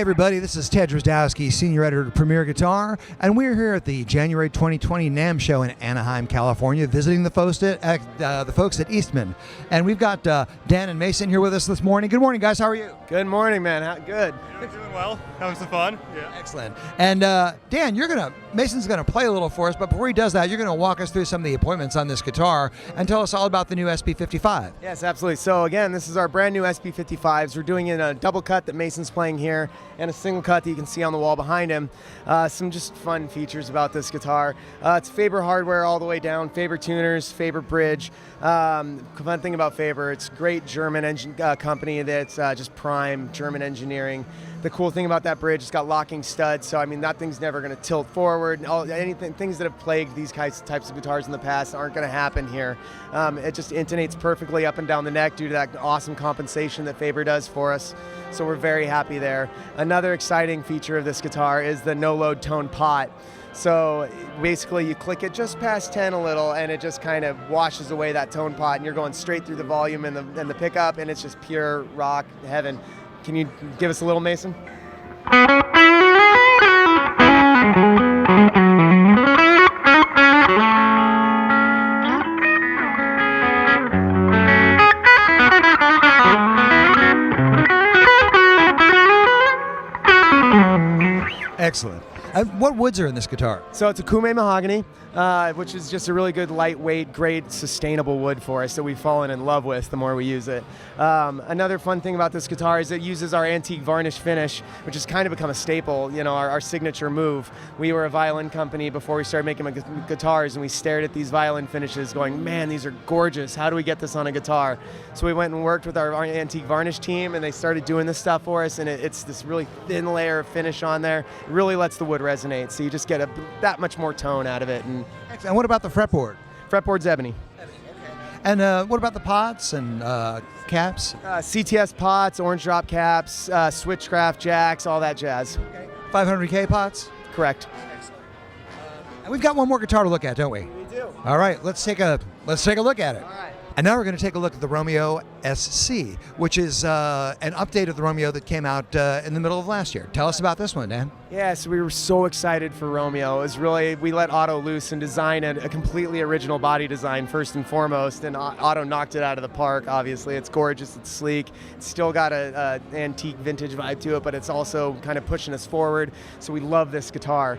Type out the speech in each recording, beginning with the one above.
everybody, this is Ted Drozdowski, Senior Editor of Premier Guitar, and we're here at the January 2020 NAMM show in Anaheim, California, visiting the folks at Eastman. And we've got Dan and Mason here with us this morning. Good morning, guys. How are you? Good morning, man. Good. Doing well. Having some fun. Yeah. Excellent. And Dan, Mason's gonna play a little for us, but before he does that, you're gonna walk us through some of the appointments on this guitar and tell us all about the new SB55. Yes, absolutely. So again, this is our brand new SB55s. We're doing it in a double cut that Mason's playing here and a single cut that you can see on the wall behind him. Some just fun features about this guitar. It's Faber hardware all the way down, Faber tuners, Faber bridge. Fun thing about Faber, it's great German engine company that's just prime German engineering. The cool thing about that bridge, it's got locking studs, so I mean that thing's never going to tilt forward. Things that have plagued these types of guitars in the past aren't going to happen here. It just intonates perfectly up and down the neck due to that awesome compensation that Faber does for us. So we're very happy there. Another exciting feature of this guitar is the no-load tone pot. So basically you click it just past 10 a little and it just kind of washes away that tone pot and you're going straight through the volume and the pickup, and it's just pure rock heaven. Can you give us a little, Mason? Excellent. What woods are in this guitar? So it's a Kume mahogany, which is just a really good, lightweight, great, sustainable wood for us that we've fallen in love with the more we use it. Another fun thing about this guitar is it uses our antique varnish finish, which has kind of become a staple, you know, our signature move. We were a violin company before we started making guitars, and we stared at these violin finishes going, man, these are gorgeous. How do we get this on a guitar? So we went and worked with our antique varnish team, and they started doing this stuff for us, and it's this really thin layer of finish on there. It really lets the wood resonate, so you just get that much more tone out of it. And what about the fretboard? Fretboard's ebony. Okay. And what about the pots and caps? CTS pots, orange drop caps, switchcraft jacks, all that jazz. Okay. 500K pots? Correct. Excellent. And we've got one more guitar to look at, don't we? We do. All right, let's take a look at it. All right. And now we're going to take a look at the Romeo SC, which is an update of the Romeo that came out in the middle of last year. Tell us about this one, Dan. Yeah, so we were so excited for Romeo. It was really, we let Otto loose and design a completely original body design first and foremost, and Otto knocked it out of the park, obviously. It's gorgeous, it's sleek, it's still got an antique vintage vibe to it, but it's also kind of pushing us forward, so we love this guitar.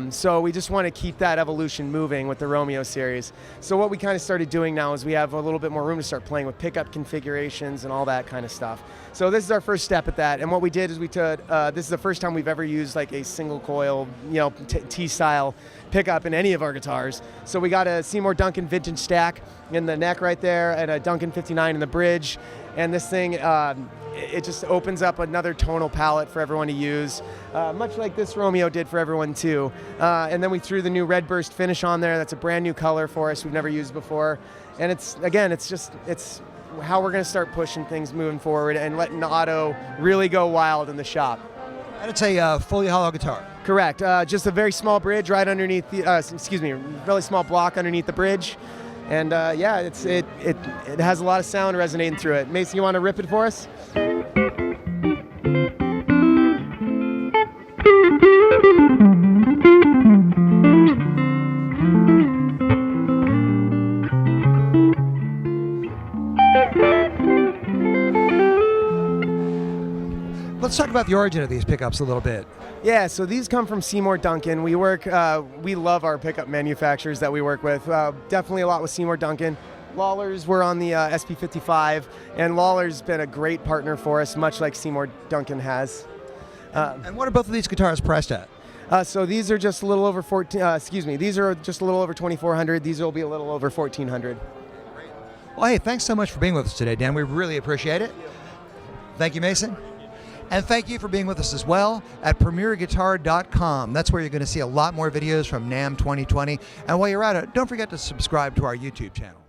So we just want to keep that evolution moving with the Romeo series. So what we kind of started doing now is we have a little bit more room to start playing with pickup configurations and all that kind of stuff. So this is our first step at that, and what we did is we took, this is the first time we've ever used like a single coil, you know, T-style pickup in any of our guitars. So we got a Seymour Duncan vintage stack in the neck right there and a Duncan 59 in the bridge, and this thing, it just opens up another tonal palette for everyone to use, much like this Romeo did for everyone too. And then we threw the new Red Burst finish on there. That's a brand new color for us we've never used before. And it's how we're going to start pushing things moving forward and letting Otto really go wild in the shop. And it's a fully hollow guitar. Correct. Just a very small bridge right underneath the, really small block underneath the bridge. And yeah, it has a lot of sound resonating through it. Mason, you want to rip it for us? Let's talk about the origin of these pickups a little bit. Yeah, so these come from Seymour Duncan. We love our pickup manufacturers that we work with. Definitely a lot with Seymour Duncan. Lawler's were on the SB55, and Lawler's been a great partner for us, much like Seymour Duncan has. And what are both of these guitars priced at? So these are just a little over these are just a little over $2,400. These will be a little over $1,400. Well, hey, thanks so much for being with us today, Dan. We really appreciate it. Thank you, Mason. And thank you for being with us as well at premierguitar.com. That's where you're going to see a lot more videos from NAMM 2020. And while you're at it, don't forget to subscribe to our YouTube channel.